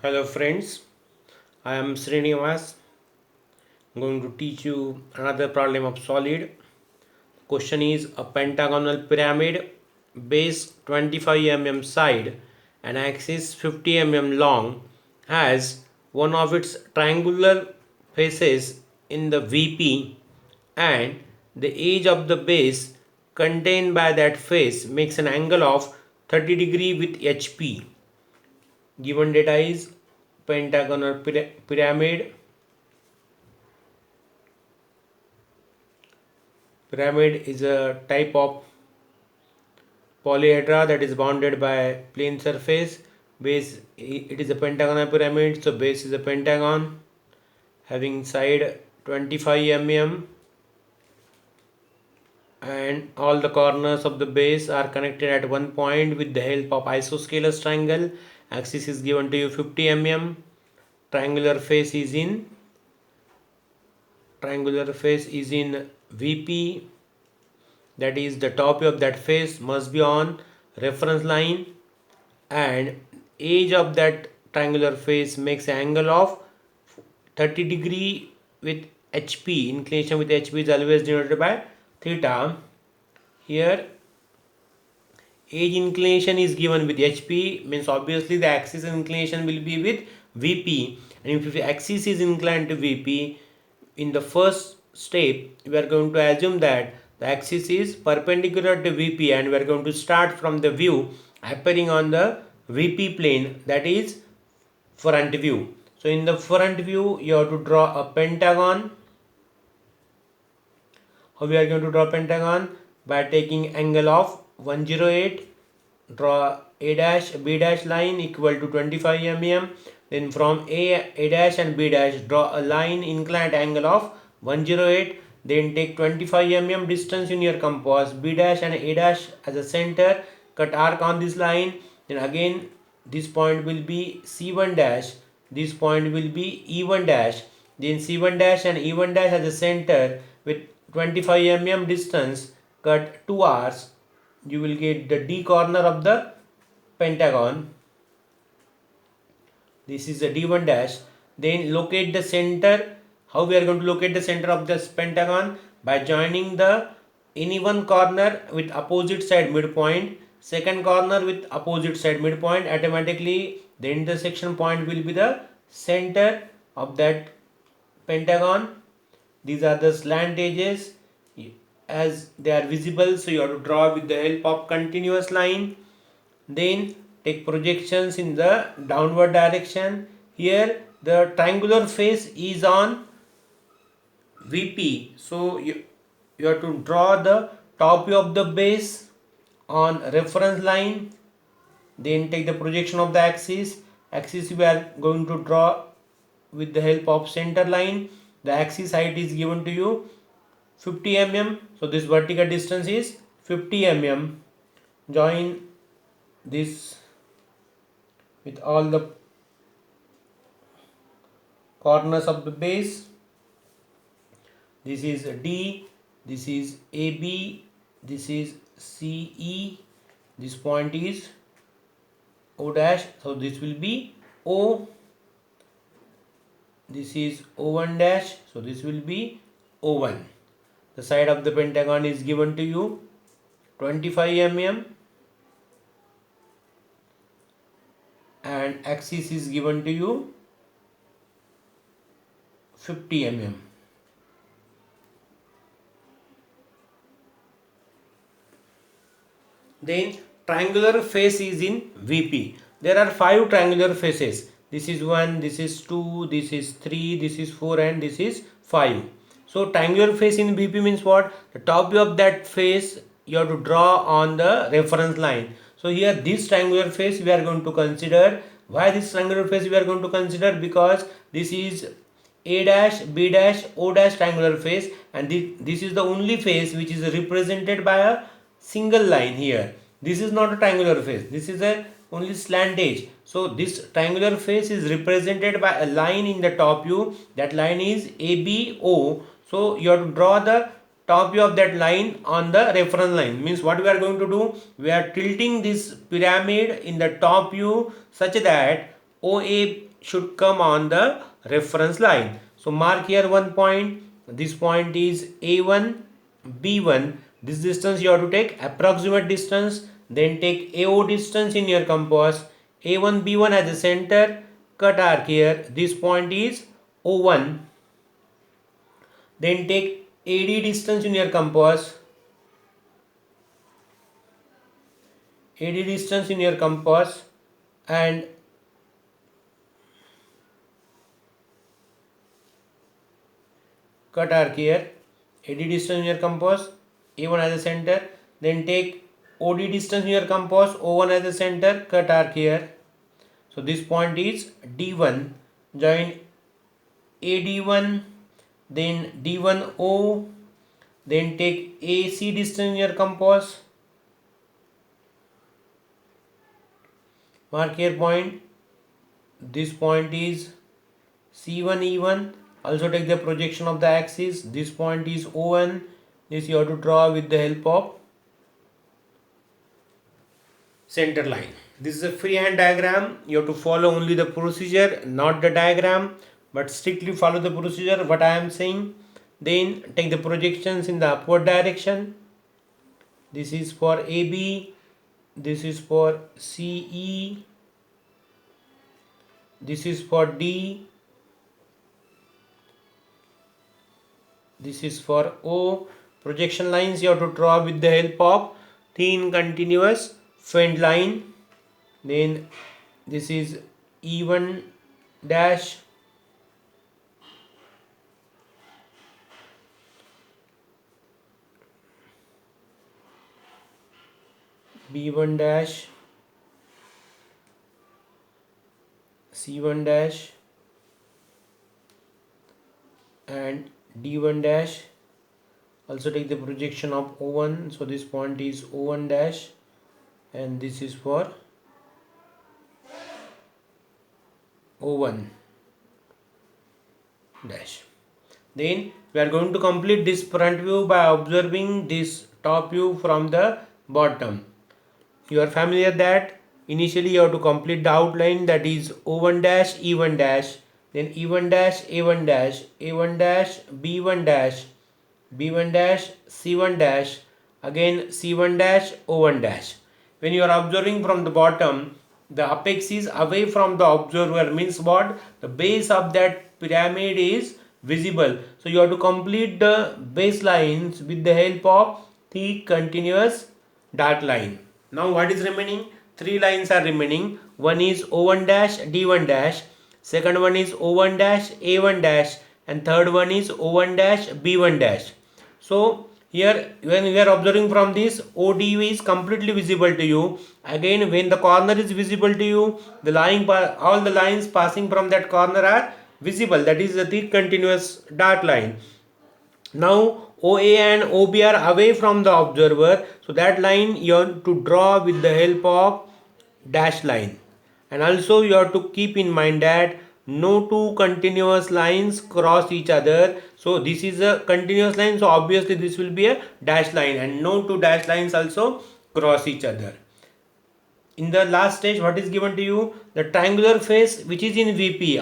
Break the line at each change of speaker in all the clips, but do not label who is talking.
Hello friends, I am Srinivas. I'm going to teach you another problem of solid. Question is a pentagonal pyramid, base 25 mm side and axis 50 mm long, has one of its triangular faces in the VP, and the edge of the base contained by that face makes an angle of 30 degree with HP. Given data is pentagonal pyramid. Pyramid is a type of polyhedra that is bounded by plane surface. Base, it is a pentagonal pyramid, so base is a pentagon having side 25 mm, and all the corners of the base are connected at one point with the help of isosceles triangle. Axis is given to you 50 mm. Triangular face is in VP, that is the top of that face must be on reference line, and edge of that triangular face makes an angle of 30 degree with HP. Inclination with HP is always denoted by theta. Here edge inclination is given with HP, means obviously the axis inclination will be with VP, and if the axis is inclined to VP, in the first step we are going to assume that the axis is perpendicular to VP, and we are going to start from the view appearing on the VP plane, that is front view. So in the front view you have to draw a pentagon. How we are going to draw pentagon? By taking angle of 108, draw A dash B dash line equal to 25 mm. Then from A dash and B dash draw a line inclined angle of 108. Then take 25 mm distance in your compass. B dash and A dash as a center. Cut arc on this line. Then again this point will be C1 dash. This point will be E1 dash. Then C1 dash and E1 dash as a center with 25 mm distance. Cut 2 arcs. You will get the D corner of the pentagon. This is the D1 dash. Then locate the center. How we are going to locate the center of this pentagon? By joining the any one corner with opposite side midpoint, second corner with opposite side midpoint. Automatically the intersection point will be the center of that pentagon. These are the slant edges as they are visible, so you have to draw with the help of continuous line. Then take projections in the downward direction. Here the triangular face is on VP, so you have to draw the top view of the base on reference line. Then take the projection of the axis. We are going to draw with the help of center line. The axis height is given to you 50 mm, so this vertical distance is 50 mm. Join this with all the corners of the base. This is D, this is AB, this is CE, this point is O dash, so this will be O, this is O1 dash, so this will be O1. The side of the pentagon is given to you 25 mm, and axis is given to you 50 mm. Then triangular face is in VP. There are 5 triangular faces. This is 1, this is 2, this is 3, this is 4, and this is 5. So triangular face in VP means what? The top view of that face you have to draw on the reference line. So here this triangular face we are going to consider. Why this triangular face we are going to consider? Because this is A dash, B dash, O dash triangular face, and this is the only face which is represented by a single line here. This is not a triangular face. This is a only slant edge. So this triangular face is represented by a line in the top view. That line is ABO. So you have to draw the top view of that line on the reference line. Means what we are going to do? We are tilting this pyramid in the top view such that OA should come on the reference line. So mark here one point. This point is A1, B1. This distance you have to take approximate distance. Then take AO distance in your compass. A1, B1 as a center. Cut arc here. This point is O1. Then take AD distance in your compass. AD distance in your compass and cut arc here. AD distance in your compass, A1 as a center. Then take OD distance in your compass, O1 as a center, cut arc here. So this point is D1. Join AD1, then D1O, then take AC distance in your compass. Mark here point. This point is C1E1. Also take the projection of the axis. This point is O1. This you have to draw with the help of center line. This is a freehand diagram. You have to follow only the procedure, not the diagram, but strictly follow the procedure what I am saying. Then take the projections in the upward direction. This is for AB. This is for CE. This is for D. This is for O. Projection lines you have to draw with the help of thin continuous faint line. Then this is E1 dash. B1 dash. C1 dash and D1 dash. Also take the projection of O1. So this point is O1 dash and this is for O1 dash. Then we are going to complete this front view by observing this top view from the bottom. You are familiar that initially you have to complete the outline, that is O1 dash, E1 dash, then E1 dash, A1 dash, A1 dash, B1 dash, B1 dash, C1 dash, again C1 dash, O1 dash. When you are observing from the bottom, the apex is away from the observer, means what? The base of that pyramid is visible. So you have to complete the baselines with the help of thick continuous dark line. Now what is remaining? Three lines are remaining. One is O1 dash, D1 dash, second one is O1 dash, A1 dash, and third one is O1 dash, B1 dash. So here when we are observing from this, ODU is completely visible to you. Again, when the corner is visible to you, all the lines passing from that corner are visible. That is the thick continuous dark line. Now OA and OB are away from the observer, so that line you have to draw with the help of dash line. And also you have to keep in mind that no two continuous lines cross each other. So this is a continuous line, so obviously this will be a dash line, and no two dash lines also cross each other. In the last stage, what is given to you? The triangular face which is in VP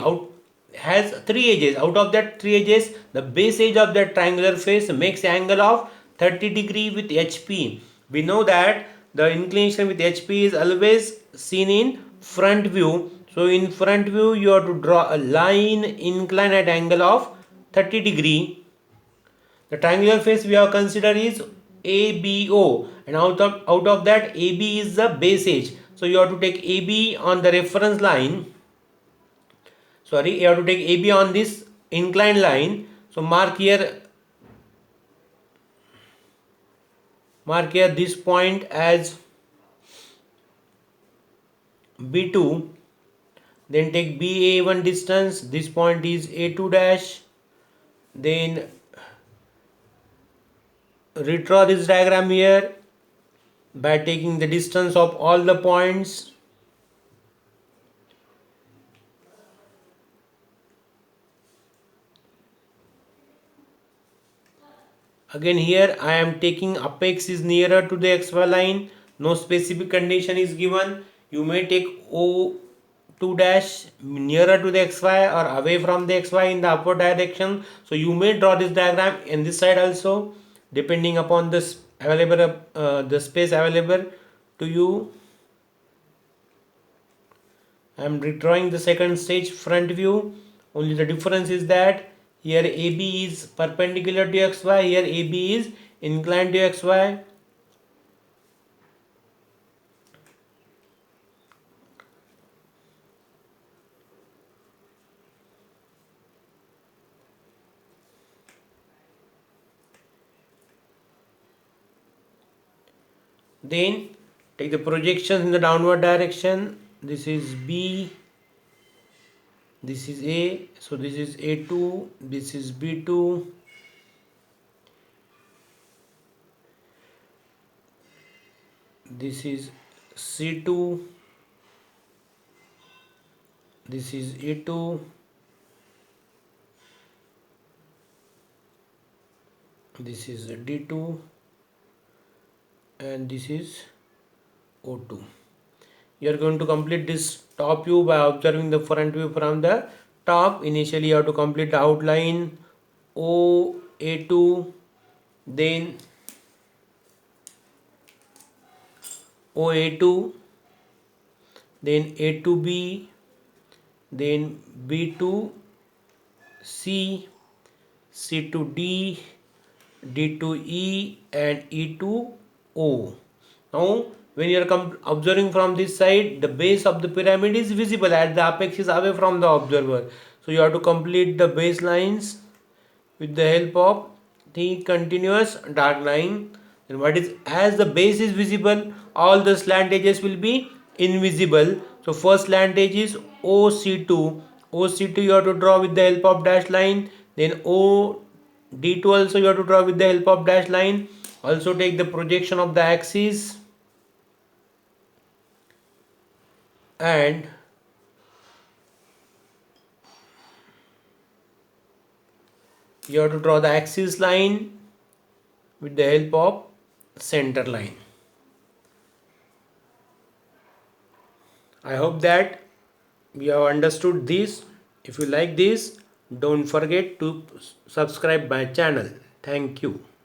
has three edges. Out of that three edges, the base edge of that triangular face makes angle of 30 degree with HP. We know that the inclination with HP is always seen in front view. So in front view you have to draw a line inclined at angle of 30 degree. The triangular face we have considered is ABO, and out of that AB is the base edge. So you have to take AB on the reference line. You have to take AB on this inclined line. So mark here this point as B2. Then take BA1 distance. This point is A2 dash. Then redraw this diagram here by taking the distance of all the points. Again here I am taking apex is nearer to the XY line. No specific condition is given. You may take O 2 dash nearer to the xy or away from the xy in the upward direction. So you may draw this diagram in this side also, depending upon this available the space available to you. I am redrawing the second stage front view. Only the difference is that here AB is perpendicular to xy, here AB is inclined to xy. Then take the projections in the downward direction. This is B, this is A, so this is A2, this is B2, this is C2, this is A2, this is D2, and this is O2. You are going to complete this top view by observing the front view from the top. Initially you have to complete the outline OA2, then OA2, then A2B, then B2C, C2D, D2E, and E2O. Now when you are observing from this side, the base of the pyramid is visible as the apex is away from the observer. So you have to complete the baselines with the help of the continuous dark line. Then what is, as the base is visible, all the slant edges will be invisible. So first slant edge is OC2. OC2 you have to draw with the help of dash line. Then OD2 also you have to draw with the help of dash line. Also take the projection of the axis and you have to draw the axis line with the help of center line. I hope that you have understood this. If you like this, don't forget to subscribe my channel. Thank you.